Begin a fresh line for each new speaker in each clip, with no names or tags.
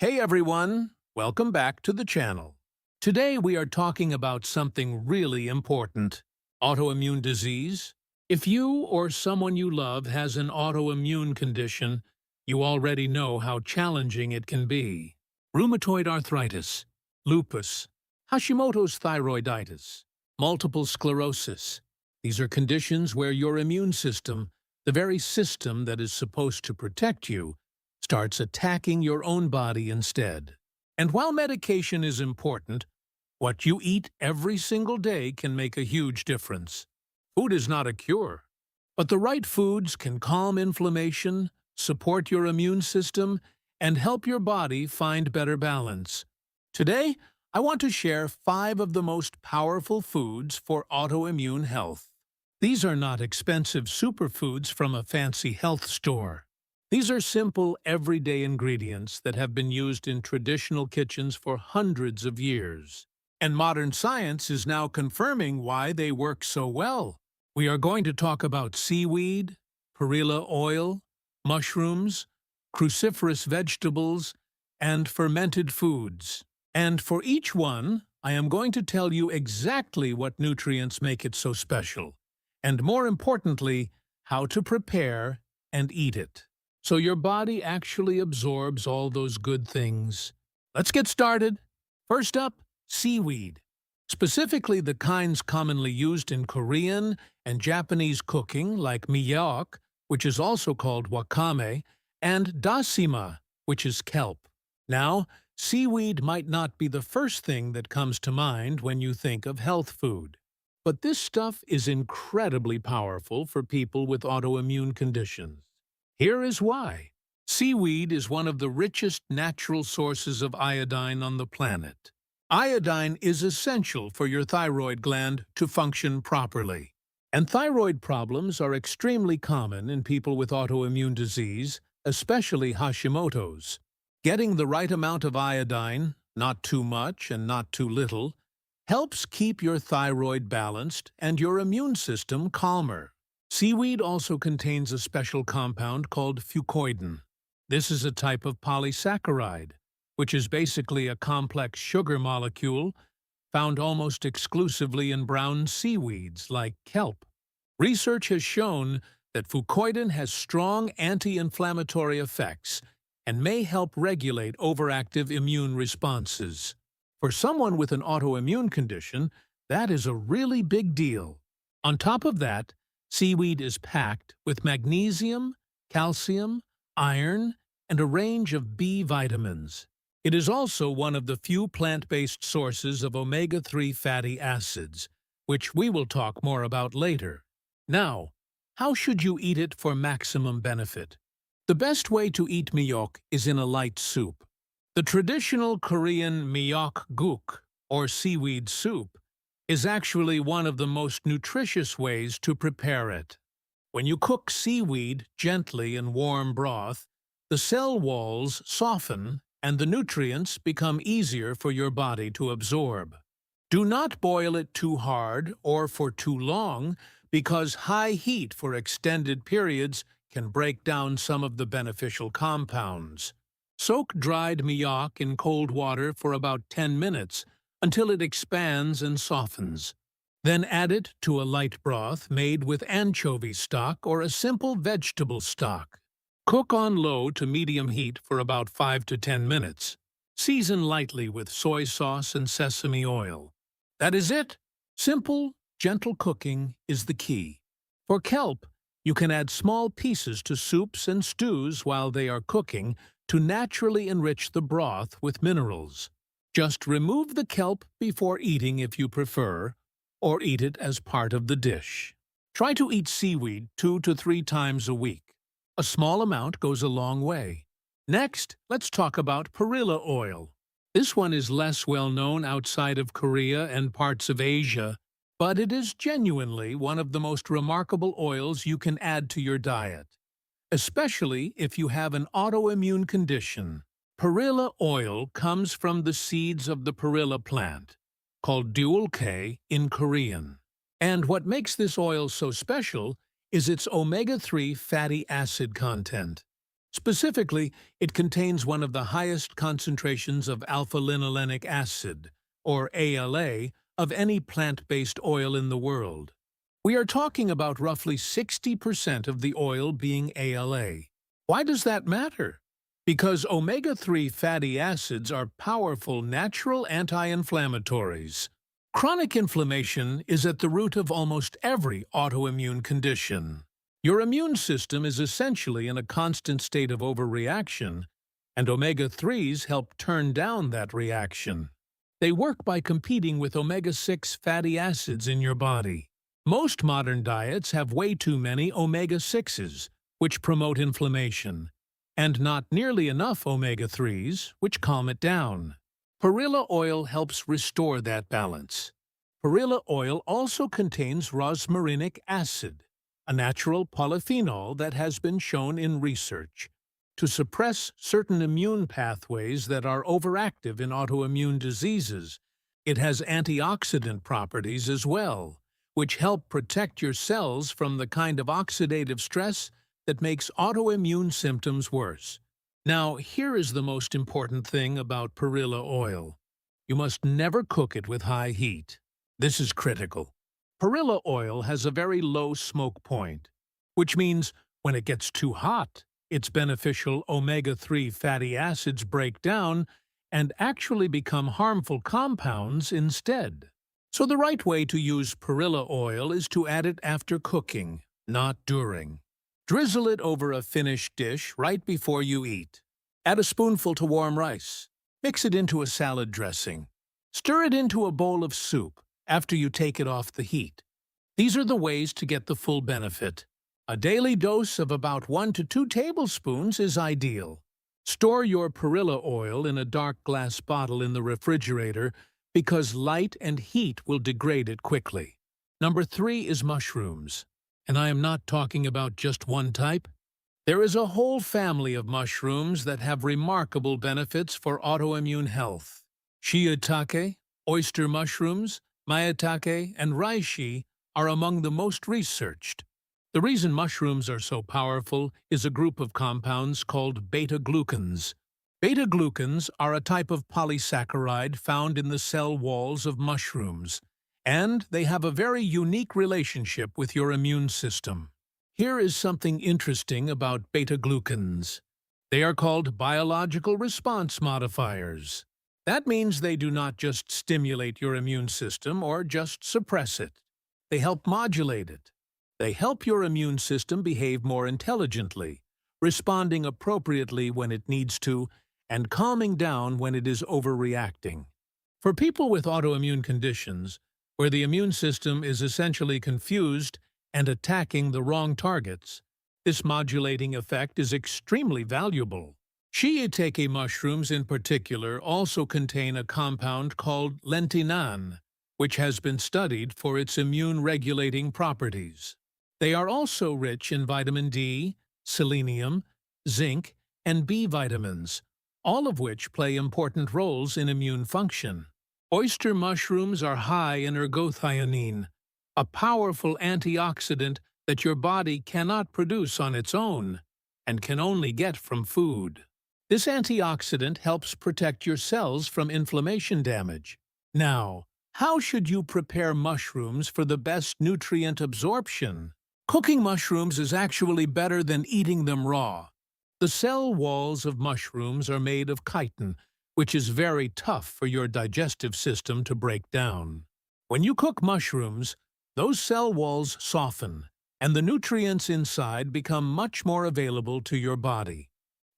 Hey everyone, welcome back to the channel. Today we are talking about something really important, autoimmune disease. If you or someone you love has an autoimmune condition, you already know how challenging it can be. Rheumatoid arthritis, lupus, Hashimoto's thyroiditis, multiple sclerosis. These are conditions where your immune system, the very system that is supposed to protect you, starts attacking your own body instead. And while medication is important, what you eat every single day can make a huge difference. Food is not a cure, but the right foods can calm inflammation, support your immune system, and help your body find better balance. Today, I want to share 5 of the most powerful foods for autoimmune health. These are not expensive superfoods from a fancy health store. These are simple, everyday ingredients that have been used in traditional kitchens for hundreds of years. And modern science is now confirming why they work so well. We are going to talk about seaweed, perilla oil, mushrooms, cruciferous vegetables, and fermented foods. And for each one, I am going to tell you exactly what nutrients make it so special, and more importantly, how to prepare and eat it, so your body actually absorbs all those good things. Let's get started. First up, seaweed. Specifically the kinds commonly used in Korean and Japanese cooking like miyeok, which is also called wakame, and dasima, which is kelp. Now, seaweed might not be the first thing that comes to mind when you think of health food. But this stuff is incredibly powerful for people with autoimmune conditions. Here is why. Seaweed is one of the richest natural sources of iodine on the planet. Iodine is essential for your thyroid gland to function properly. And thyroid problems are extremely common in people with autoimmune disease, especially Hashimoto's. Getting the right amount of iodine, not too much and not too little, helps keep your thyroid balanced and your immune system calmer. Seaweed also contains a special compound called fucoidan. This is a type of polysaccharide, which is basically a complex sugar molecule found almost exclusively in brown seaweeds like kelp. Research has shown that fucoidan has strong anti-inflammatory effects and may help regulate overactive immune responses. For someone with an autoimmune condition, that is a really big deal. On top of that, seaweed is packed with magnesium, calcium, iron, and a range of B vitamins. It is also one of the few plant-based sources of omega-3 fatty acids, which we will talk more about later. Now, how should you eat it for maximum benefit? The best way to eat miyeok is in a light soup. The traditional Korean miyeok guk, or seaweed soup, is actually one of the most nutritious ways to prepare it. When you cook seaweed gently in warm broth, the cell walls soften and the nutrients become easier for your body to absorb. Do not boil it too hard or for too long, because high heat for extended periods can break down some of the beneficial compounds. Soak dried miyeok in cold water for about 10 minutes, until it expands and softens. Then add it to a light broth made with anchovy stock or a simple vegetable stock. Cook on low to medium heat for about 5 to 10 minutes. Season lightly with soy sauce and sesame oil. That is it. Simple, gentle cooking is the key. For kelp, you can add small pieces to soups and stews while they are cooking to naturally enrich the broth with minerals. Just remove the kelp before eating if you prefer, or eat it as part of the dish. Try to eat seaweed 2 to 3 times a week. A small amount goes a long way. Next, let's talk about perilla oil. This one is less well known outside of Korea and parts of Asia, but it is genuinely one of the most remarkable oils you can add to your diet, especially if you have an autoimmune condition. Perilla oil comes from the seeds of the perilla plant, called deulke in Korean. And what makes this oil so special is its omega-3 fatty acid content. Specifically, it contains one of the highest concentrations of alpha-linolenic acid, or ALA, of any plant-based oil in the world. We are talking about roughly 60% of the oil being ALA. Why does that matter? Because omega-3 fatty acids are powerful natural anti-inflammatories. Chronic inflammation is at the root of almost every autoimmune condition. Your immune system is essentially in a constant state of overreaction, and omega-3s help turn down that reaction. They work by competing with omega-6 fatty acids in your body. Most modern diets have way too many omega-6s, which promote inflammation, and not nearly enough omega-3s, which calm it down. Perilla oil helps restore that balance. Perilla oil also contains rosmarinic acid, a natural polyphenol that has been shown in research to suppress certain immune pathways that are overactive in autoimmune diseases. It has antioxidant properties as well, which help protect your cells from the kind of oxidative stress that makes autoimmune symptoms worse. Now, here is the most important thing about perilla oil. You must never cook it with high heat. This is critical. Perilla oil has a very low smoke point, which means when it gets too hot, its beneficial omega-3 fatty acids break down and actually become harmful compounds instead. So the right way to use perilla oil is to add it after cooking, not during. Drizzle it over a finished dish right before you eat. Add a spoonful to warm rice. Mix it into a salad dressing. Stir it into a bowl of soup after you take it off the heat. These are the ways to get the full benefit. A daily dose of about 1 to 2 tablespoons is ideal. Store your perilla oil in a dark glass bottle in the refrigerator because light and heat will degrade it quickly. Number 3 is mushrooms. And I am not talking about just one type. There is a whole family of mushrooms that have remarkable benefits for autoimmune health. Shiitake, oyster mushrooms, maitake, and reishi are among the most researched. The reason mushrooms are so powerful is a group of compounds called beta-glucans. Beta-glucans are a type of polysaccharide found in the cell walls of mushrooms, and they have a very unique relationship with your immune system. Here is something interesting about beta-glucans. They are called biological response modifiers. That means they do not just stimulate your immune system or just suppress it. They help modulate it. They help your immune system behave more intelligently, responding appropriately when it needs to, and calming down when it is overreacting. For people with autoimmune conditions, where the immune system is essentially confused and attacking the wrong targets, this modulating effect is extremely valuable. Shiitake mushrooms in particular also contain a compound called lentinan, which has been studied for its immune-regulating properties. They are also rich in vitamin D, selenium, zinc, and B vitamins, all of which play important roles in immune function. Oyster mushrooms are high in ergothioneine, a powerful antioxidant that your body cannot produce on its own and can only get from food. This antioxidant helps protect your cells from inflammation damage. Now, how should you prepare mushrooms for the best nutrient absorption? Cooking mushrooms is actually better than eating them raw. The cell walls of mushrooms are made of chitin, which is very tough for your digestive system to break down. When you cook mushrooms, those cell walls soften, and the nutrients inside become much more available to your body.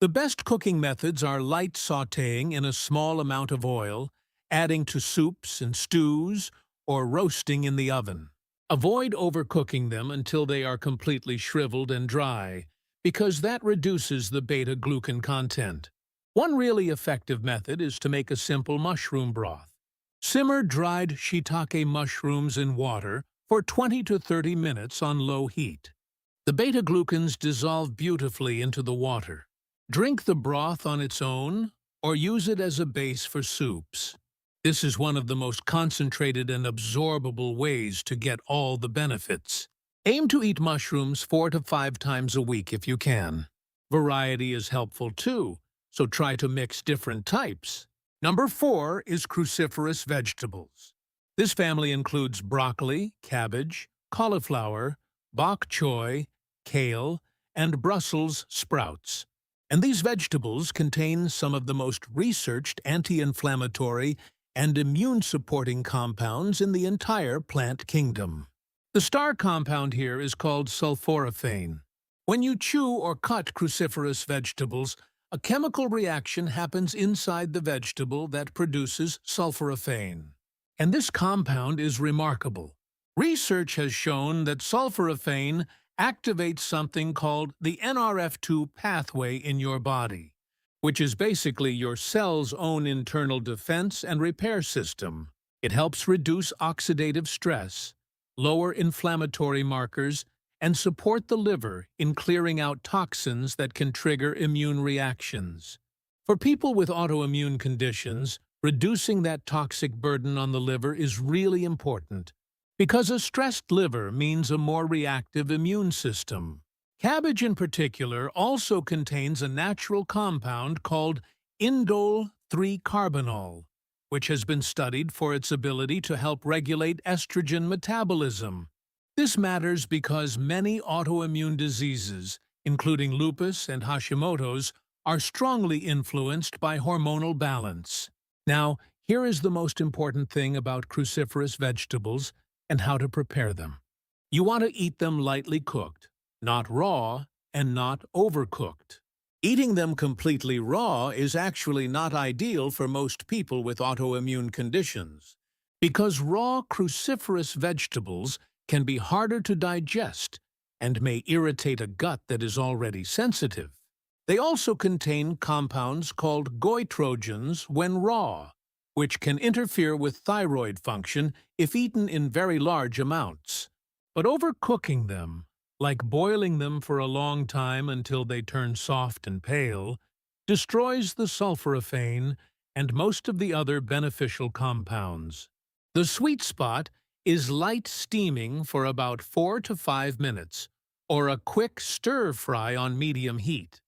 The best cooking methods are light sautéing in a small amount of oil, adding to soups and stews, or roasting in the oven. Avoid overcooking them until they are completely shriveled and dry, because that reduces the beta-glucan content. One really effective method is to make a simple mushroom broth. Simmer dried shiitake mushrooms in water for 20 to 30 minutes on low heat. The beta-glucans dissolve beautifully into the water. Drink the broth on its own, or use it as a base for soups. This is one of the most concentrated and absorbable ways to get all the benefits. Aim to eat mushrooms 4 to 5 times a week if you can. Variety is helpful too, so try to mix different types. Number 4 is cruciferous vegetables. This family includes broccoli, cabbage, cauliflower, bok choy, kale, and Brussels sprouts. And these vegetables contain some of the most researched anti-inflammatory and immune-supporting compounds in the entire plant kingdom. The star compound here is called sulforaphane. When you chew or cut cruciferous vegetables, a chemical reaction happens inside the vegetable that produces sulforaphane. And this compound is remarkable. Research has shown that sulforaphane activates something called the NRF2 pathway in your body, which is basically your cell's own internal defense and repair system. It helps reduce oxidative stress, lower inflammatory markers, and support the liver in clearing out toxins that can trigger immune reactions. For people with autoimmune conditions, reducing that toxic burden on the liver is really important, because a stressed liver means a more reactive immune system. Cabbage in particular also contains a natural compound called indole 3-carbinol, which has been studied for its ability to help regulate estrogen metabolism. This matters because many autoimmune diseases, including lupus and Hashimoto's, are strongly influenced by hormonal balance. Now, here is the most important thing about cruciferous vegetables and how to prepare them. You want to eat them lightly cooked, not raw and not overcooked. Eating them completely raw is actually not ideal for most people with autoimmune conditions, because raw cruciferous vegetables can be harder to digest and may irritate a gut that is already sensitive. They also contain compounds called goitrogens when raw, which can interfere with thyroid function if eaten in very large amounts. But overcooking them, like boiling them for a long time until they turn soft and pale, destroys the sulforaphane and most of the other beneficial compounds. The sweet spot is light steaming for about 4 to 5 minutes, or a quick stir-fry on medium heat.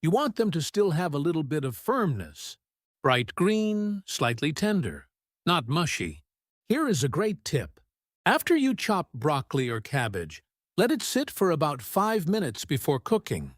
You want them to still have a little bit of firmness, bright green, slightly tender, not mushy. Here is a great tip. After you chop broccoli or cabbage, let it sit for about 5 minutes before cooking.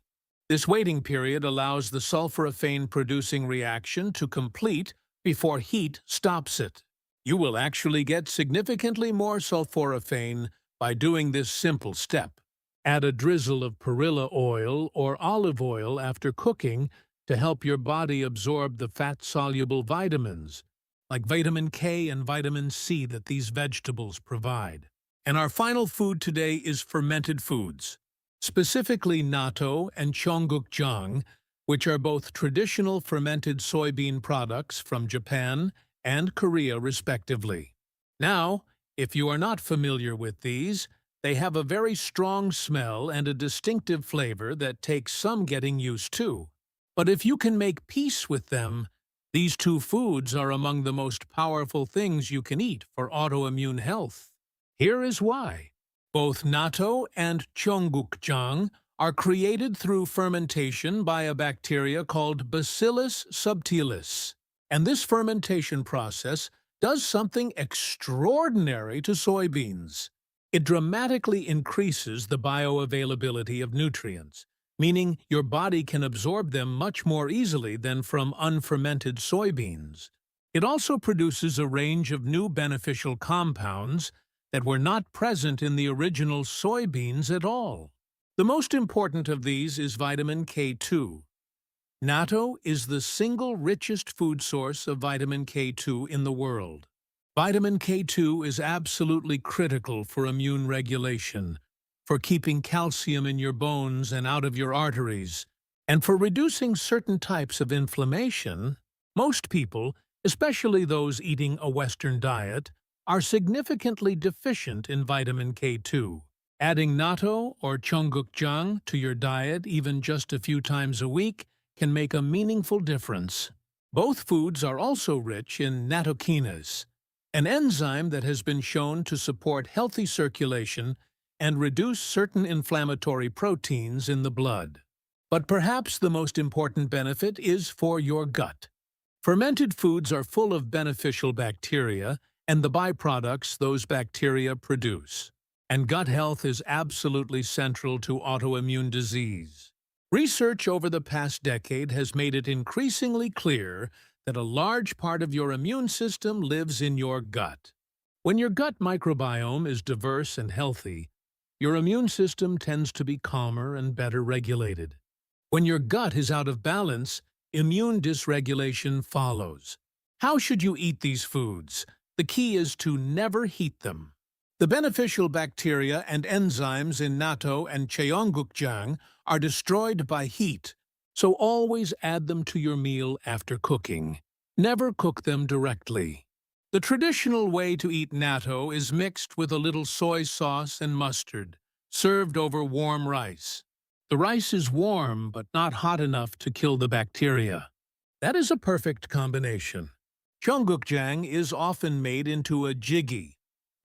This waiting period allows the sulforaphane-producing reaction to complete before heat stops it. You will actually get significantly more sulforaphane by doing this simple step. Add a drizzle of perilla oil or olive oil after cooking to help your body absorb the fat-soluble vitamins, like vitamin K and vitamin C that these vegetables provide. And our final food today is fermented foods, specifically natto and cheonggukjang, which are both traditional fermented soybean products from Japan and Korea respectively. Now, if you are not familiar with these, they have a very strong smell and a distinctive flavor that takes some getting used to. But if you can make peace with them, these two foods are among the most powerful things you can eat for autoimmune health. Here is why. Both natto and cheonggukjang are created through fermentation by a bacteria called Bacillus subtilis. And this fermentation process does something extraordinary to soybeans. It dramatically increases the bioavailability of nutrients, meaning your body can absorb them much more easily than from unfermented soybeans. It also produces a range of new beneficial compounds that were not present in the original soybeans at all. The most important of these is vitamin K2. Natto is the single richest food source of vitamin K2 in the world. Vitamin K2 is absolutely critical for immune regulation, for keeping calcium in your bones and out of your arteries, and for reducing certain types of inflammation. Most people, especially those eating a Western diet, are significantly deficient in vitamin K2. Adding natto or cheonggukjang to your diet even just a few times a week can make a meaningful difference. Both foods are also rich in nattokinase, an enzyme that has been shown to support healthy circulation and reduce certain inflammatory proteins in the blood. But perhaps the most important benefit is for your gut. Fermented foods are full of beneficial bacteria and the byproducts those bacteria produce. And gut health is absolutely central to autoimmune disease. Research over the past decade has made it increasingly clear that a large part of your immune system lives in your gut. When your gut microbiome is diverse and healthy, your immune system tends to be calmer and better regulated. When your gut is out of balance, immune dysregulation follows. How should you eat these foods? The key is to never heat them. The beneficial bacteria and enzymes in natto and cheonggukjang are destroyed by heat, so always add them to your meal after cooking. Never cook them directly. The traditional way to eat natto is mixed with a little soy sauce and mustard, served over warm rice. The rice is warm but not hot enough to kill the bacteria. That is a perfect combination. Cheonggukjang is often made into a jjigae,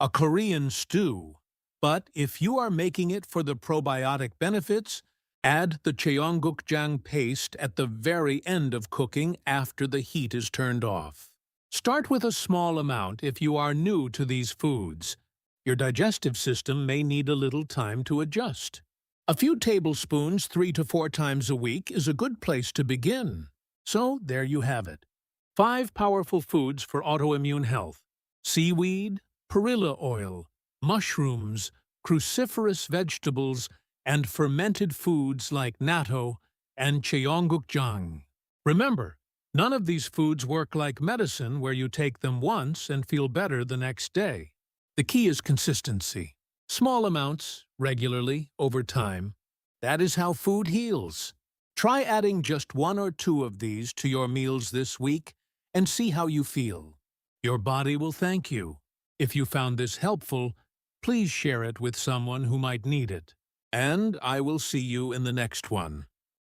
a Korean stew, but if you are making it for the probiotic benefits, add the cheonggukjang paste at the very end of cooking after the heat is turned off. Start with a small amount if you are new to these foods. Your digestive system may need a little time to adjust. A few tablespoons 3 to 4 times a week is a good place to begin. So there you have it. 5 powerful foods for autoimmune health: seaweed, perilla oil, mushrooms, cruciferous vegetables, and fermented foods like natto and cheonggukjang. Remember, none of these foods work like medicine where you take them once and feel better the next day. The key is consistency. Small amounts, regularly, over time. That is how food heals. Try adding just 1 or 2 of these to your meals this week and see how you feel. Your body will thank you. If you found this helpful, please share it with someone who might need it. And I will see you in the next one.